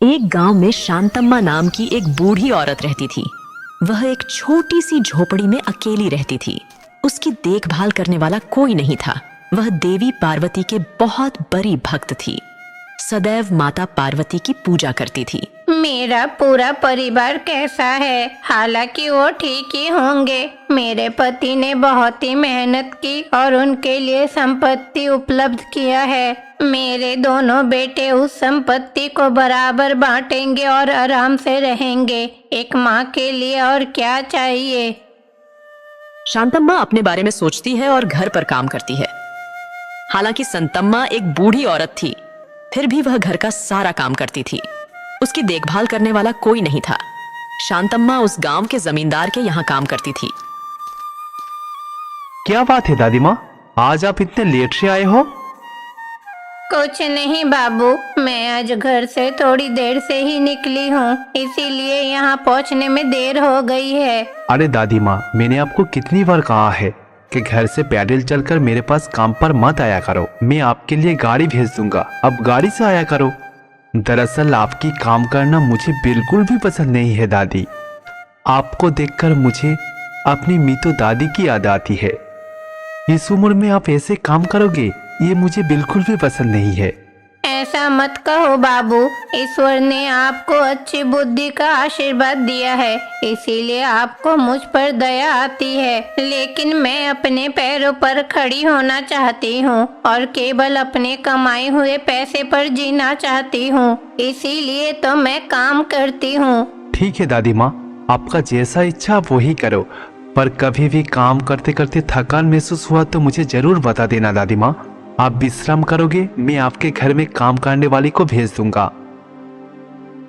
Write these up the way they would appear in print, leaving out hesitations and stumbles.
एक गांव में शांतम्मा नाम की एक बूढ़ी औरत रहती थी। वह एक छोटी सी झोपड़ी में अकेली रहती थी। उसकी देखभाल करने वाला कोई नहीं था। वह देवी पार्वती के बहुत बड़ी भक्त थी। सदैव माता पार्वती की पूजा करती थी। मेरा पूरा परिवार कैसा है? हालांकि वो ठीक ही होंगे। मेरे पति ने बहुत ही मेहनत की और उनके लिए संपत्ति उपलब्ध किया है। मेरे दोनों बेटे उस संपत्ति को बराबर बांटेंगे और आराम से रहेंगे। एक माँ के लिए और क्या चाहिए? शांतम्मा अपने बारे में सोचती है और घर पर काम करती है। हालांकि संतम्मा एक बूढ़ी औरत थी, फिर भी वह घर का सारा काम करती थी। उसकी देखभाल करने वाला कोई नहीं था। शांतम्मा उस गांव के जमींदार के यहाँ काम करती थी। क्या बात है दादी माँ, आज आप इतने लेट से आए हो? कुछ नहीं बाबू, मैं आज घर से थोड़ी देर से ही निकली हूँ, इसीलिए यहाँ पहुँचने में देर हो गई है। अरे दादी माँ, मैंने आपको कितनी बार कहा है कि घर से पैदल चलकर मेरे पास काम पर मत आया करो। मैं आपके लिए गाड़ी भेज दूंगा, अब गाड़ी से आया करो। दरअसल आपकी काम करना मुझे बिल्कुल भी पसंद नहीं है दादी। आपको देखकर मुझे अपनी मीतो दादी की याद आती है। इस उम्र में आप ऐसे काम करोगे, ये मुझे बिल्कुल भी पसंद नहीं है। ऐसा मत कहो बाबू, ईश्वर ने आपको अच्छी बुद्धि का आशीर्वाद दिया है, इसीलिए आपको मुझ पर दया आती है। लेकिन मैं अपने पैरों पर खड़ी होना चाहती हूँ और केवल अपने कमाए हुए पैसे पर जीना चाहती हूँ, इसीलिए तो मैं काम करती हूँ। ठीक है दादी माँ, आपका जैसा इच्छा आप वही करो, पर कभी भी काम करते करते थकान महसूस हुआ तो मुझे जरूर बता देना दादी माँ। आप विश्राम करोगे, मैं आपके घर में काम करने वाली को भेज दूंगा।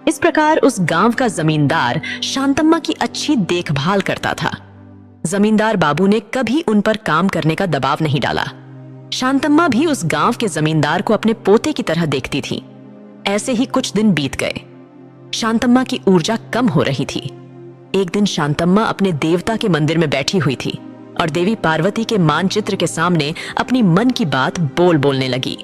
इस प्रकार उस गांव का जमींदार शांतम्मा की अच्छी देखभाल करता था। जमींदार बाबू ने कभी उन पर काम करने का दबाव नहीं डाला। शांतम्मा भी उस गांव के जमींदार को अपने पोते की तरह देखती थी। ऐसे ही कुछ दिन बीत गए। शांतम्मा की ऊर्जा कम हो रही थी। एक दिन शांतम्मा अपने देवता के मंदिर में बैठी हुई थी और देवी पार्वती के मानचित्र के सामने अपनी मन की बात बोलने लगी।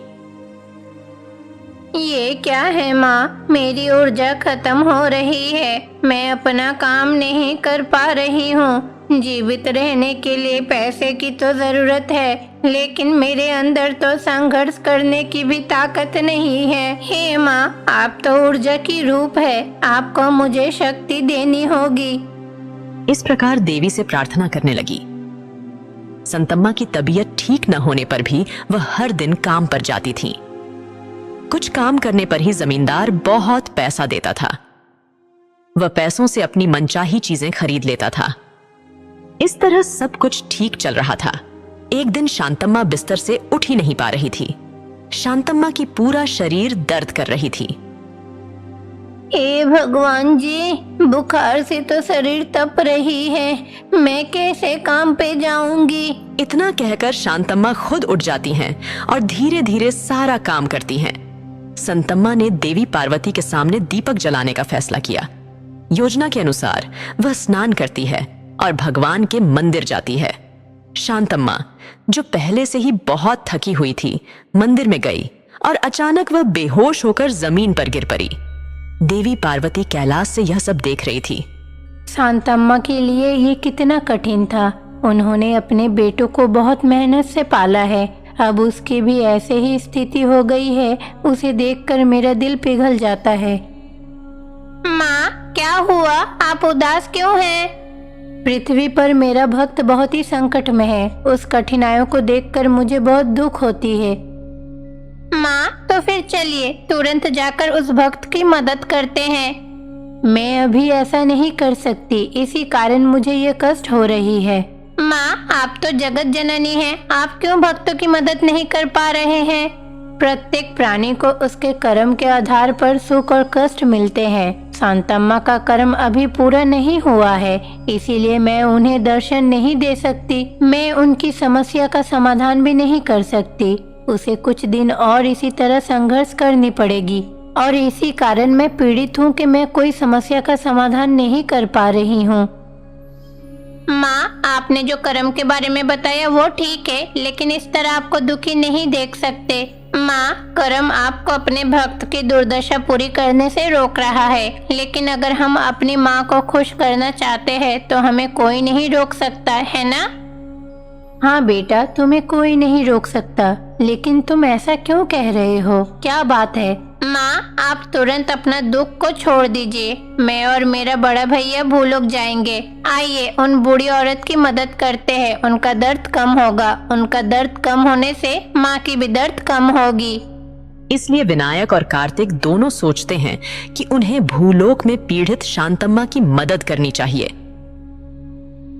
ये क्या है माँ, मेरी ऊर्जा खत्म हो रही है। मैं अपना काम नहीं कर पा रही हूँ। जीवित रहने के लिए पैसे की तो जरूरत है, लेकिन मेरे अंदर तो संघर्ष करने की भी ताकत नहीं है। हे माँ, आप तो ऊर्जा की रूप है, आपको मुझे शक्ति देनी होगी। इस प्रकार देवी से प्रार्थना करने लगी। संतम्मा की तबीयत ठीक न होने पर भी वह हर दिन काम पर जाती थी। कुछ काम करने पर ही जमींदार बहुत पैसा देता था। वह पैसों से अपनी मनचाही चीजें खरीद लेता था। इस तरह सब कुछ ठीक चल रहा था। एक दिन शांतम्मा बिस्तर से उठ ही नहीं पा रही थी। शांतम्मा की पूरा शरीर दर्द कर रही थी। हे भगवान जी, बुखार से तो शरीर तप रही है, मैं कैसे काम पे जाऊंगी? इतना कहकर शांतम्मा खुद उठ जाती हैं और धीरे धीरे सारा काम करती हैं। संतम्मा ने देवी पार्वती के सामने दीपक जलाने का फैसला किया। योजना के अनुसार वह स्नान करती है और भगवान के मंदिर जाती है। शांतम्मा, जो पहले से ही बहुत थकी हुई थी, मंदिर में गई और अचानक वह बेहोश होकर जमीन पर गिर पड़ी। देवी पार्वती कैलाश से यह सब देख रही थी। शांतम्मा के लिए ये कितना कठिन था। उन्होंने अपने बेटों को बहुत मेहनत से पाला है, अब उसकी भी ऐसे ही स्थिति हो गई है। उसे देखकर मेरा दिल पिघल जाता है। माँ, क्या हुआ? आप उदास क्यों हैं? पृथ्वी पर मेरा भक्त बहुत ही संकट में है। उस कठिनाइयों को देखकर मुझे बहुत दुख होती है। माँ, तो फिर चलिए तुरंत जाकर उस भक्त की मदद करते हैं। मैं अभी ऐसा नहीं कर सकती, इसी कारण मुझे ये कष्ट हो रही है। माँ, आप तो जगत जननी हैं, आप क्यों भक्तों की मदद नहीं कर पा रहे हैं? प्रत्येक प्राणी को उसके कर्म के आधार पर सुख और कष्ट मिलते हैं। शांतम्मा का कर्म अभी पूरा नहीं हुआ है, इसीलिए मैं उन्हें दर्शन नहीं दे सकती। मैं उनकी समस्या का समाधान भी नहीं कर सकती। उसे कुछ दिन और इसी तरह संघर्ष करनी पड़ेगी और इसी कारण मैं पीड़ित हूँ कि मैं कोई समस्या का समाधान नहीं कर पा रही हूँ। माँ, आपने जो कर्म के बारे में बताया वो ठीक है, लेकिन इस तरह आपको दुखी नहीं देख सकते। माँ, कर्म आपको अपने भक्त की दुर्दशा पूरी करने से रोक रहा है, लेकिन अगर हम अपनी माँ को खुश करना चाहते हैं तो हमें कोई नहीं रोक सकता, है ना? हाँ बेटा, तुम्हें कोई नहीं रोक सकता, लेकिन तुम ऐसा क्यों कह रहे हो? क्या बात है? माँ, आप तुरंत अपना दुख को छोड़ दीजिए। मैं और मेरा बड़ा भैया भूलोक जाएंगे। आइए उन बूढ़ी औरत की मदद करते हैं, उनका दर्द कम होगा। उनका दर्द कम होने से माँ की भी दर्द कम होगी। इसलिए विनायक और कार्तिक दोनों सोचते हैं कि उन्हें भूलोक में पीड़ित शांतम्मा की मदद करनी चाहिए।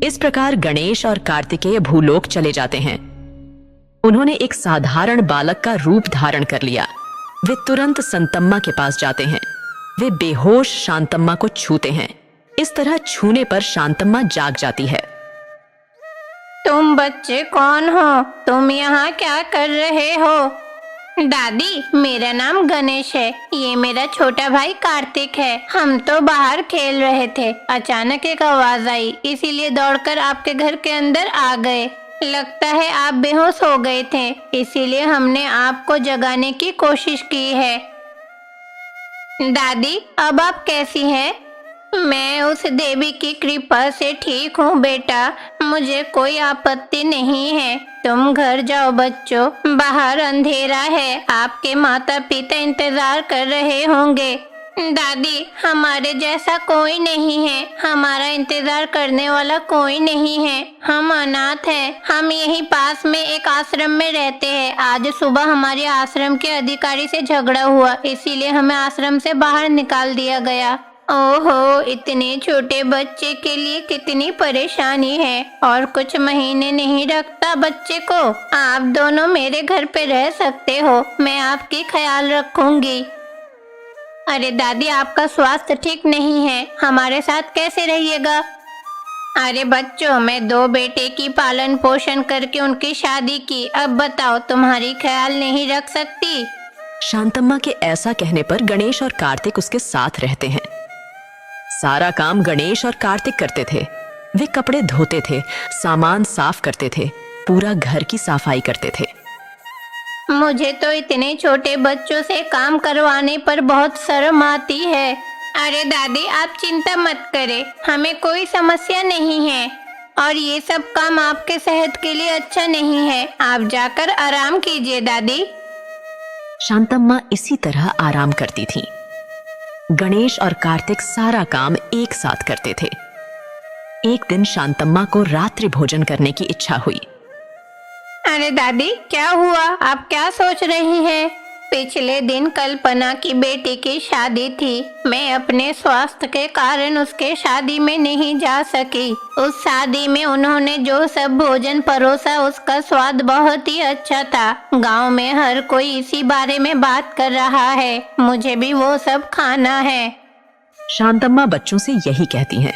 इस प्रकार गणेश और कार्तिकेय भूलोक चले जाते हैं। उन्होंने एक साधारण बालक का रूप धारण कर लिया। वे तुरंत संतम्मा के पास जाते हैं। वे बेहोश शांतम्मा को छूते हैं। इस तरह छूने पर शांतम्मा जाग जाती है। तुम बच्चे कौन हो? तुम यहाँ क्या कर रहे हो? दादी, मेरा नाम गणेश है। ये मेरा छोटा भाई कार्तिक है। हम तो बाहर खेल रहे थे, अचानक एक आवाज आई, इसीलिए दौड़कर आपके घर के अंदर आ गए। लगता है आप बेहोश हो गए थे, इसीलिए हमने आपको जगाने की कोशिश की है। दादी, अब आप कैसी हैं? मैं उस देवी की कृपा से ठीक हूँ बेटा, मुझे कोई आपत्ति नहीं है। तुम घर जाओ बच्चों, बाहर अंधेरा है, आपके माता पिता इंतजार कर रहे होंगे। दादी, हमारे जैसा कोई नहीं है, हमारा इंतजार करने वाला कोई नहीं है। हम अनाथ हैं, हम यहीं पास में एक आश्रम में रहते हैं। आज सुबह हमारे आश्रम के अधिकारी से झगड़ा हुआ, इसीलिए हमें आश्रम से बाहर निकाल दिया गया। ओहो, इतने छोटे बच्चे के लिए कितनी परेशानी है, और कुछ महीने नहीं रखता बच्चे को। आप दोनों मेरे घर पे रह सकते हो, मैं आपकी ख्याल रखूंगी। अरे दादी, आपका स्वास्थ्य ठीक नहीं है, हमारे साथ कैसे रहिएगा? अरे बच्चों, मैं 2 बेटे की पालन पोषण करके उनकी शादी की, अब बताओ तुम्हारी ख्याल नहीं रख सकती? शांतम्मा के ऐसा कहने पर गणेश और कार्तिक उसके साथ रहते हैं। सारा काम गणेश और कार्तिक करते थे। वे कपड़े धोते थे, सामान साफ करते थे, पूरा घर की सफाई करते थे। मुझे तो इतने छोटे बच्चों से काम करवाने पर बहुत शर्म आती है। अरे दादी, आप चिंता मत करें, हमें कोई समस्या नहीं है, और ये सब काम आपके सेहत के लिए अच्छा नहीं है। आप जाकर आराम कीजिए दादी। शांतम्मा इसी तरह आराम करती थी। गणेश और कार्तिक सारा काम एक साथ करते थे। एक दिन शांतम्मा को रात्रि भोजन करने की इच्छा हुई। अरे दादी, क्या हुआ? आप क्या सोच रही हैं? पिछले दिन कल्पना की बेटी की शादी थी। मैं अपने स्वास्थ्य के कारण उसके शादी में नहीं जा सकी। उस शादी में उन्होंने जो सब भोजन परोसा, उसका स्वाद बहुत ही अच्छा था। गांव में हर कोई इसी बारे में बात कर रहा है, मुझे भी वो सब खाना है। शांतम्मा बच्चों से यही कहती हैं।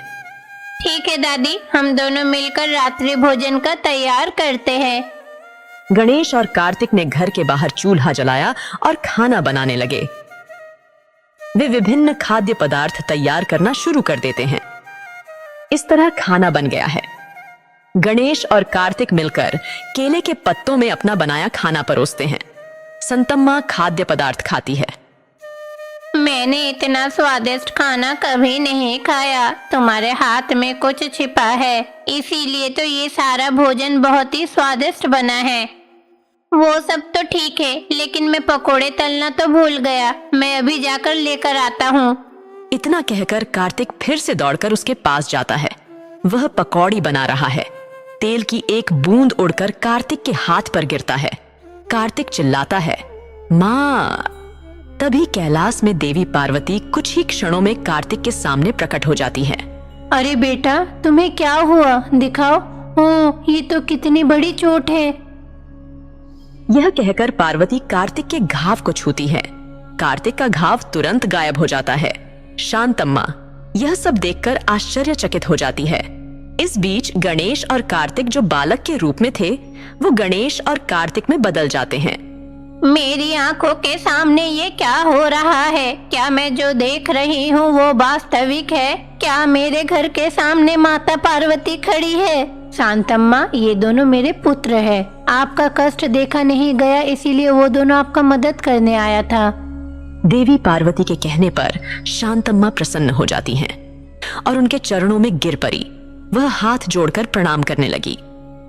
ठीक है दादी, हम दोनों मिलकर रात्रि भोजन का तैयार करते हैं। गणेश और कार्तिक ने घर के बाहर चूल्हा जलाया और खाना बनाने लगे। वे विभिन्न खाद्य पदार्थ तैयार करना शुरू कर देते हैं। इस तरह खाना बन गया है। गणेश और कार्तिक मिलकर केले के पत्तों में अपना बनाया खाना परोसते हैं। संतम्मा खाद्य पदार्थ खाती है। मैंने इतना स्वादिष्ट खाना कभी नहीं खाया। तुम्हारे हाथ में कुछ छिपा है, इसीलिए तो ये सारा भोजन बहुत ही स्वादिष्ट बना है। वो सब तो ठीक है, लेकिन मैं पकोड़े तलना तो भूल गया। मैं अभी जाकर लेकर आता हूँ। इतना कहकर कार्तिक फिर से दौड़कर उसके पास जाता है। वह पकौड़ी बना रहा है। तेल की एक बूंद उड़कर कार्तिक के हाथ पर गिरता है। कार्तिक चिल्लाता है, माँ। तभी कैलाश में देवी पार्वती कुछ ही क्षणों में कार्तिक के सामने प्रकट हो जाती है। अरे बेटा, तुम्हें क्या हुआ? दिखाओ। ओह, ये तो कितनी बड़ी चोट है। यह कहकर पार्वती कार्तिक के घाव को छूती है। कार्तिक का घाव तुरंत गायब हो जाता है। शांतम्मा यह सब देखकर आश्चर्यचकित हो जाती है। इस बीच गणेश और कार्तिक जो बालक के रूप में थे, वो गणेश और कार्तिक में बदल जाते हैं। मेरी आंखों के सामने ये क्या हो रहा है? क्या मैं जो देख रही हूँ वो वास्तविक है? क्या मेरे घर के सामने माता पार्वती खड़ी है? शांतम्मा, ये दोनों मेरे पुत्र हैं। आपका कष्ट देखा नहीं गया, इसीलिए वो दोनों आपका मदद करने आया था। देवी पार्वती के कहने पर शांतम्मा प्रसन्न हो जाती हैं और उनके चरणों में गिर पड़ी। वह हाथ जोड़कर प्रणाम करने लगी।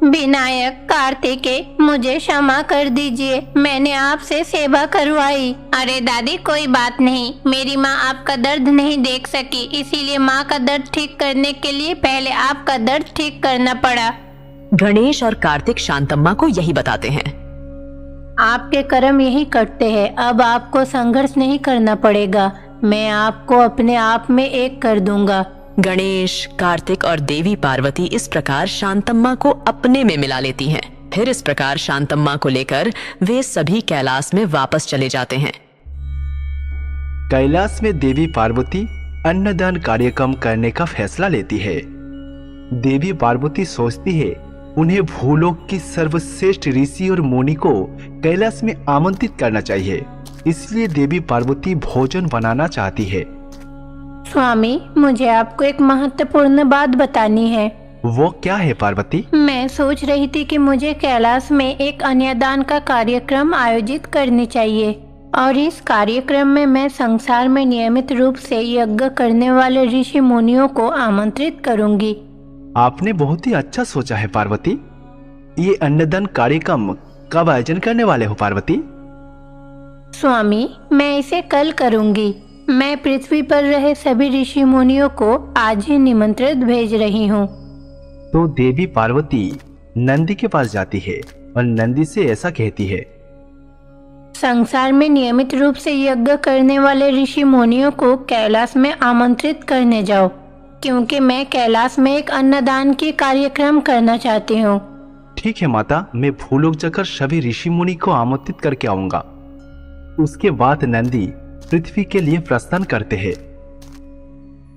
विनायक, कार्तिकेय, मुझे क्षमा कर दीजिए, मैंने आपसे सेवा करवाई। अरे दादी, कोई बात नहीं, मेरी माँ आपका दर्द नहीं देख सकी, इसीलिए माँ का दर्द ठीक करने के लिए पहले आपका दर्द ठीक करना पड़ा। गणेश और कार्तिक शांतम्मा को यही बताते हैं। आपके कर्म यही कटते हैं, अब आपको संघर्ष नहीं करना पड़ेगा, मैं आपको अपने आप में एक कर दूंगा। गणेश, कार्तिक और देवी पार्वती इस प्रकार शांतम्मा को अपने में मिला लेती हैं। फिर इस प्रकार शांतम्मा को लेकर वे सभी कैलाश में वापस चले जाते हैं। कैलाश में देवी पार्वती अन्नदान कार्यक्रम करने का फैसला लेती है। देवी पार्वती सोचती है उन्हें भूलोक की सर्वश्रेष्ठ ऋषि और मुनि को कैलाश में आमंत्रित करना चाहिए, इसलिए देवी पार्वती भोजन बनाना चाहती है। स्वामी, मुझे आपको एक महत्वपूर्ण बात बतानी है। वो क्या है पार्वती? मैं सोच रही थी कि मुझे कैलाश में एक अन्नदान का कार्यक्रम आयोजित करनी चाहिए और इस कार्यक्रम में मैं संसार में नियमित रूप से यज्ञ करने वाले ऋषि मुनियों को आमंत्रित करूंगी। आपने बहुत ही अच्छा सोचा है पार्वती। ये अन्नदान कार्यक्रम कब आयोजन करने वाले हो पार्वती? स्वामी, मैं इसे कल करूंगी। मैं पृथ्वी पर रहे सभी ऋषि मुनियों को आज ही निमंत्रित भेज रही हूँ। तो देवी पार्वती नंदी के पास जाती है और नंदी से ऐसा कहती है, संसार में नियमित रूप से यज्ञ करने वाले ऋषि मुनियों को कैलाश में आमंत्रित करने जाओ, क्योंकि मैं कैलाश में एक अन्नदान की कार्यक्रम करना चाहती हूँ। ठीक है माता, मैं भूलोक जाकर सभी ऋषि मुनि को आमंत्रित करके आऊंगा। उसके बाद नंदी पृथ्वी के लिए प्रस्थान करते हैं।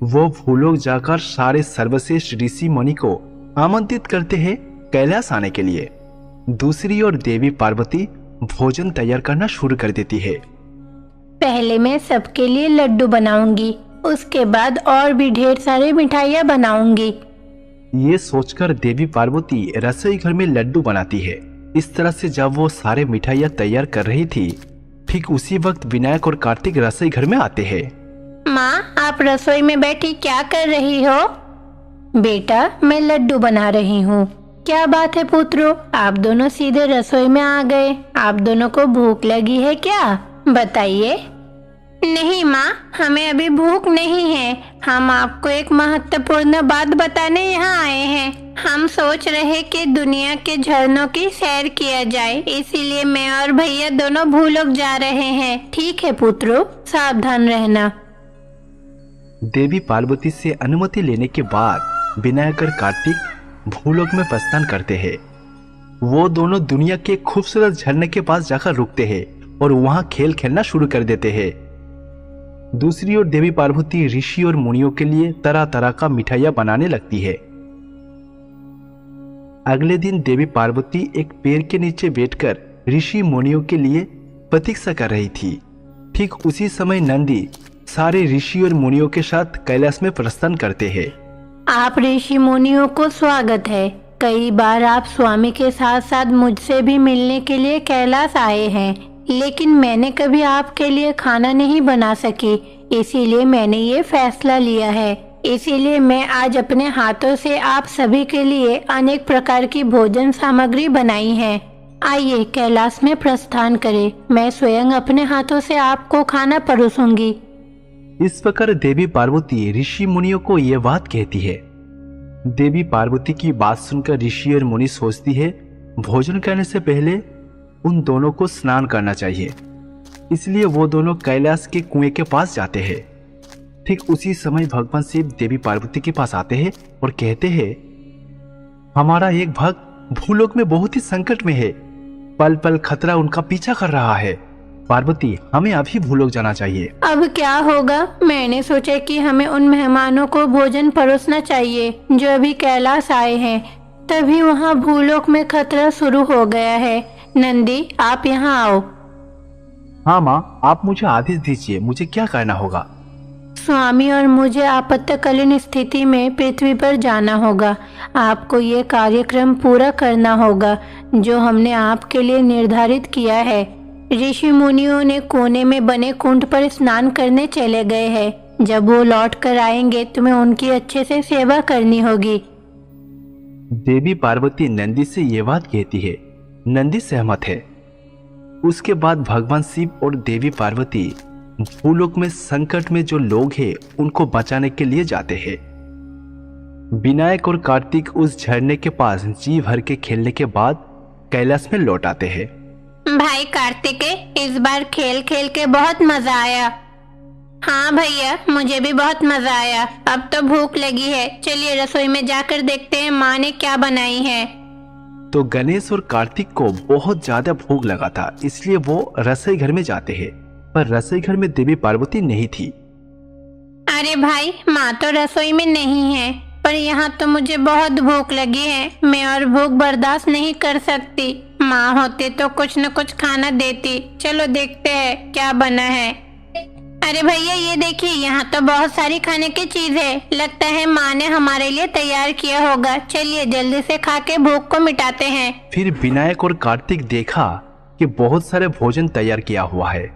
वो भूलोक जाकर सारे सर्वश्रेष्ठ ऋषि मुनि को आमंत्रित करते हैं कैलाश आने के लिए। दूसरी ओर देवी पार्वती भोजन तैयार करना शुरू कर देती है। पहले मैं सबके लिए लड्डू बनाऊंगी, उसके बाद और भी ढेर सारी मिठाइयाँ बनाऊंगी। ये सोचकर देवी पार्वती रसोई घर में लड्डू बनाती है। इस तरह से जब वो सारे मिठाइयाँ तैयार कर रही थी, ठीक उसी वक्त विनायक और कार्तिक रसोई घर में आते हैं। माँ, आप रसोई में बैठी क्या कर रही हो? बेटा, मैं लड्डू बना रही हूँ। क्या बात है पुत्रों, आप दोनों सीधे रसोई में आ गए। आप दोनों को भूख लगी है क्या? बताइए। नहीं माँ, हमें अभी भूख नहीं है। हम आपको एक महत्वपूर्ण बात बताने यहाँ आए हैं। हम सोच रहे कि दुनिया के झरनों की सैर किया जाए, इसीलिए मैं और भैया दोनों भूलोक जा रहे हैं। ठीक है पुत्रों, सावधान रहना। देवी पार्वती से अनुमति लेने के बाद विनायक और कार्तिक भूलोक में प्रस्थान करते हैं। वो दोनों दुनिया के खूबसूरत झरने के पास जाकर रुकते हैं और वहां खेल खेलना शुरू कर देते हैं। दूसरी ओर देवी पार्वती ऋषि और मुनियों के लिए तरह तरह का मिठाइयां बनाने लगती है। अगले दिन देवी पार्वती एक पेड़ के नीचे बैठकर ऋषि मुनियों के लिए प्रतीक्षा कर रही थी। ठीक उसी समय नंदी सारे ऋषि और मुनियों के साथ कैलाश में प्रस्थान करते हैं। आप ऋषि मुनियों को स्वागत है। कई बार आप स्वामी के साथ साथ मुझसे भी मिलने के लिए कैलाश आए हैं, लेकिन मैंने कभी आपके लिए खाना नहीं बना सकी, इसीलिए मैंने ये फैसला लिया है। इसीलिए मैं आज अपने हाथों से आप सभी के लिए अनेक प्रकार की भोजन सामग्री बनाई है। आइए कैलाश में प्रस्थान करें। मैं स्वयं अपने हाथों से आपको खाना परोसूंगी। इस प्रकार देवी पार्वती ऋषि मुनियों को यह बात कहती है। देवी पार्वती की बात सुनकर ऋषि और मुनि सोचती है भोजन करने से पहले उन दोनों को स्नान करना चाहिए, इसलिए वो दोनों कैलाश के कुएं के पास जाते हैं। ठीक उसी समय भगवान शिव देवी पार्वती के पास आते हैं और कहते हैं, हमारा एक भक्त भूलोक में बहुत ही संकट में है, पल पल खतरा उनका पीछा कर रहा है। पार्वती, हमें अभी भूलोक जाना चाहिए। अब क्या होगा? मैंने सोचा कि हमें उन मेहमानों को भोजन परोसना चाहिए जो अभी कैलाश आए हैं, तभी वहाँ भूलोक में खतरा शुरू हो गया है। नंदी, आप यहाँ आओ। हाँ माँ, आप मुझे आदेश दीजिए, मुझे क्या करना होगा? स्वामी और मुझे आपातकालीन स्थिति में पृथ्वी पर जाना होगा। आपको ये कार्यक्रम पूरा करना होगा जो हमने आपके लिए निर्धारित किया है। ऋषि मुनियों ने कोने में बने कुंड पर स्नान करने चले गए हैं। जब वो लौट कर आएंगे तुम्हें उनकी अच्छे से सेवा करनी होगी। देवी पार्वती नंदी से ये बात कहती है। नंदी सहमत है। उसके बाद भगवान शिव और देवी पार्वती भूलोक में संकट में जो लोग हैं उनको बचाने के लिए जाते हैं। विनायक और कार्तिक उस झरने के पास जी भर के खेलने के बाद कैलाश में लौट आते हैं। भाई कार्तिक, इस बार खेल खेल के बहुत मजा आया। हाँ भैया, मुझे भी बहुत मजा आया। अब तो भूख लगी है, चलिए रसोई में जाकर देखते हैं माँ ने क्या बनाई है। तो गणेश और कार्तिक को बहुत ज्यादा भूख लगा था, इसलिए वो रसोई घर में जाते हैं। पर रसोई घर में देवी पार्वती नहीं थी। अरे भाई, माँ तो रसोई में नहीं है, पर यहाँ तो मुझे बहुत भूख लगी है। मैं और भूख बर्दाश्त नहीं कर सकती। माँ होते तो कुछ न कुछ खाना देती। चलो देखते हैं क्या बना है। अरे भैया, ये देखिए, यहाँ तो बहुत सारी खाने की चीज है। लगता है माँ ने हमारे लिए तैयार किया होगा। चलिए जल्दी से खा के भूख को मिटाते हैं। फिर विनायक और कार्तिक देखा कि बहुत सारे भोजन तैयार किया हुआ है।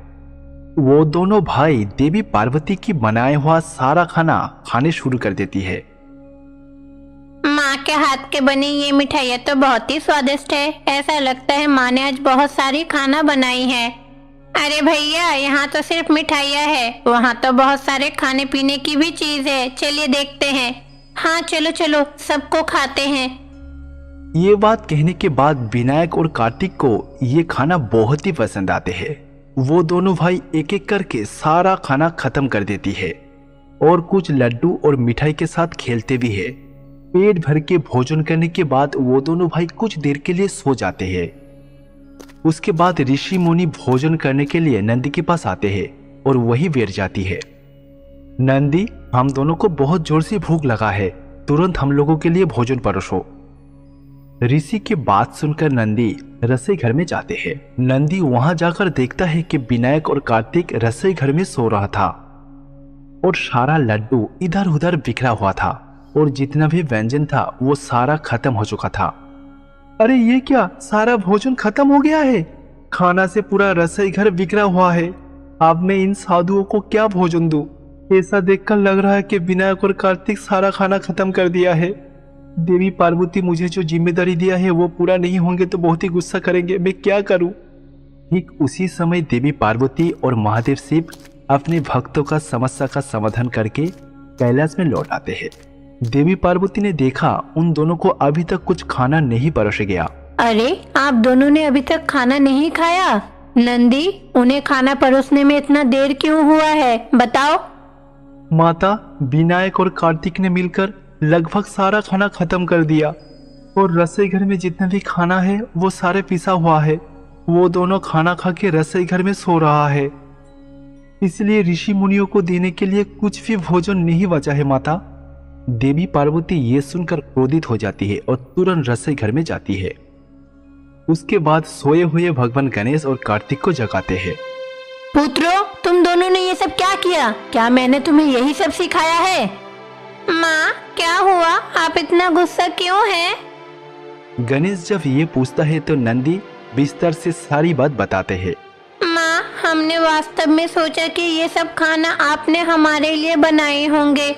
वो दोनों भाई देवी पार्वती की बनाया हुआ सारा खाना खाने शुरू कर देती है। माँ के हाथ के बनी ये मिठाइयाँ तो बहुत ही स्वादिष्ट है। ऐसा लगता है माँ ने आज बहुत सारी खाना बनाई है। अरे भैया, यहाँ तो सिर्फ मिठाइयाँ है, वहाँ तो बहुत सारे खाने पीने की भी चीज है। चलिए देखते हैं। हाँ चलो चलो, सबको खाते हैं। ये बात कहने के बाद विनायक और कार्तिक को ये खाना बहुत ही पसंद आते हैं। वो दोनों भाई एक एक करके सारा खाना खत्म कर देती है और कुछ लड्डू और मिठाई के साथ खेलते भी है। पेट भर के भोजन करने के बाद वो दोनों भाई कुछ देर के लिए सो जाते हैं। उसके बाद ऋषि मुनि भोजन करने के लिए नंदी के पास आते हैं और वही बैठ जाती है। नंदी, हम दोनों को बहुत जोर से भूख लगा है, तुरंत हम लोगों के लिए भोजन परोसो। ऋषि की बात सुनकर नंदी रसोई घर में जाते हैं। नंदी वहां जाकर देखता है कि विनायक और कार्तिक रसोई घर में सो रहा था और सारा लड्डू इधर उधर बिखरा हुआ था और जितना भी व्यंजन था वो सारा खत्म हो चुका था। अरे ये क्या, सारा भोजन खत्म हो गया है। खाना से पूरा रसोई घर बिखरा हुआ है। अब मैं इन साधुओं को क्या भोजन दूं? ऐसा देखकर लग रहा है कि विनायक और कार्तिक सारा खाना खत्म कर दिया है। देवी पार्वती मुझे जो जिम्मेदारी दिया है वो पूरा नहीं होंगे तो बहुत ही गुस्सा करेंगे। मैं क्या करूं? ठीक उसी समय देवी पार्वती और महादेव शिव अपने भक्तों का समस्या का समाधान करके कैलाश में लौट आते हैं। देवी पार्वती ने देखा उन दोनों को अभी तक कुछ खाना नहीं परोसा गया। अरे, आप दोनों ने अभी तक खाना नहीं खाया? नंदी, उन्हें खाना परोसने में इतना देर क्यों हुआ है, बताओ। माता, विनायक और कार्तिक ने मिलकर लगभग सारा खाना खत्म कर दिया और रसोई घर में जितना भी खाना है वो सारे पिसा हुआ है। वो दोनों खाना खा के रसोई घर में सो रहा है, इसलिए ऋषि मुनियों को देने के लिए कुछ भी भोजन नहीं बचा है माता। देवी पार्वती ये सुनकर क्रोधित हो जाती है और तुरंत रसोई घर में जाती है। उसके बाद सोए हुए भगवान गणेश और कार्तिक को जगाते हैं। पुत्रों, तुम दोनों ने ये सब क्या किया? क्या मैंने तुम्हें यही सब सिखाया है? माँ, क्या हुआ? आप इतना गुस्सा क्यों हैं? गणेश जब ये पूछता है तो नंदी बिस्तर से सारी बात बताते हैं। माँ, हमने वास्तव में सोचा कि ये सब खाना आपने हमारे लिए बनाए होंगे।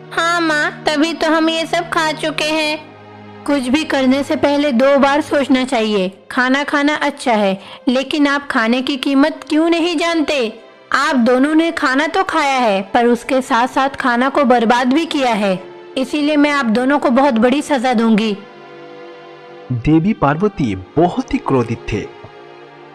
हाँ माँ, तभी तो हम ये सब खा चुके हैं। कुछ भी करने से पहले 2 बार सोचना चाहिए। खाना खाना अच्छा है, लेकिन आप खाने की कीमत क्यों नहीं जानते? आप दोनों ने खाना तो खाया है, पर उसके साथ साथ खाना को बर्बाद भी किया है। इसीलिए मैं आप दोनों को बहुत बड़ी सजा दूंगी। देवी पार्वती बहुत ही क्रोधित थे।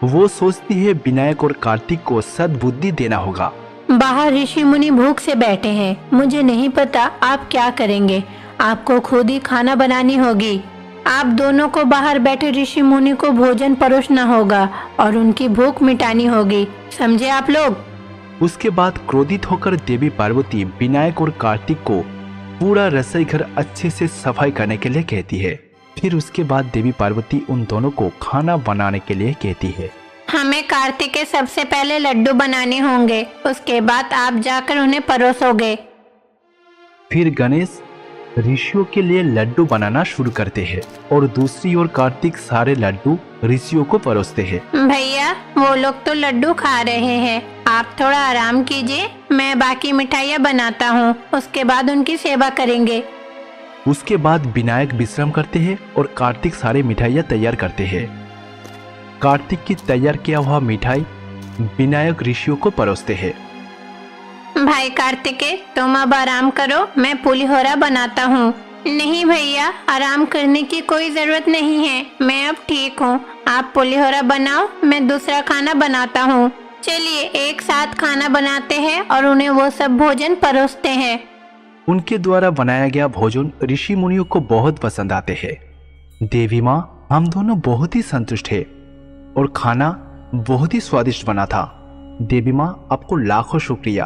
वो सोचती है विनायक और कार्तिक को सद्बुद्धि देना होगा। बाहर ऋषि मुनि भूख से बैठे हैं। मुझे नहीं पता आप क्या करेंगे। आपको खुद ही खाना बनानी होगी। आप दोनों को बाहर बैठे ऋषि मुनि को भोजन परोसना होगा और उनकी भूख मिटानी होगी। समझे आप लोग? उसके बाद क्रोधित होकर देवी पार्वती विनायक और कार्तिक को पूरा रसोई घर अच्छे से सफाई करने के लिए कहती है। फिर उसके बाद देवी पार्वती उन दोनों को खाना बनाने के लिए कहती है। हमें कार्तिक के सबसे पहले लड्डू बनाने होंगे, उसके बाद आप जाकर उन्हें परोसोगे। फिर गणेश ऋषियों के लिए लड्डू बनाना शुरू करते हैं और दूसरी ओर कार्तिक सारे लड्डू ऋषियों को परोसते हैं। भैया, वो लोग तो लड्डू खा रहे हैं, आप थोड़ा आराम कीजिए, मैं बाकी मिठाइयाँ बनाता हूँ, उसके बाद उनकी सेवा करेंगे। उसके बाद विनायक विश्राम करते हैं और कार्तिक सारे मिठाइयाँ तैयार करते हैं। कार्तिक की तैयार किया हुआ मिठाई विनायक ऋषियों को परोसते हैं। भाई कार्तिकेय, तुम अब आराम करो, मैं पुलिहोरा बनाता हूँ। नहीं भैया, आराम करने की कोई जरूरत नहीं है, मैं अब ठीक हूँ। आप पुलिहोरा बनाओ, मैं दूसरा खाना बनाता हूँ। चलिए एक साथ खाना बनाते हैं और उन्हें वो सब भोजन परोसते हैं। उनके द्वारा बनाया गया भोजन ऋषि मुनियों को बहुत पसंद आते हैं। देवी माँ, हम दोनों बहुत ही संतुष्ट हैं और खाना बहुत ही स्वादिष्ट बना था। देवी माँ, आपको लाखों शुक्रिया।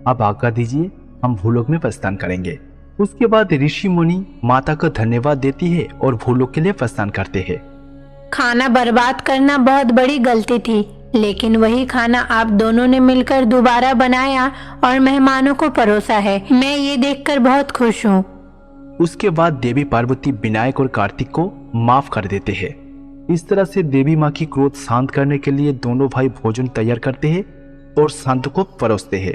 अब आज्ञा दीजिए, हम भूलोक में प्रस्थान करेंगे। उसके बाद ऋषि मुनि माता को धन्यवाद देती है और भूलोक के लिए प्रस्थान करते हैं। खाना बर्बाद करना बहुत बड़ी गलती थी, लेकिन वही खाना आप दोनों ने मिलकर दोबारा बनाया और मेहमानों को परोसा है। मैं ये देखकर बहुत खुश हूँ। उसके बाद देवी पार्वती विनायक और कार्तिक को माफ कर देते हैं। इस तरह से देवी माँ की क्रोध शांत करने के लिए दोनों भाई भोजन तैयार करते हैं और संत को परोसते हैं।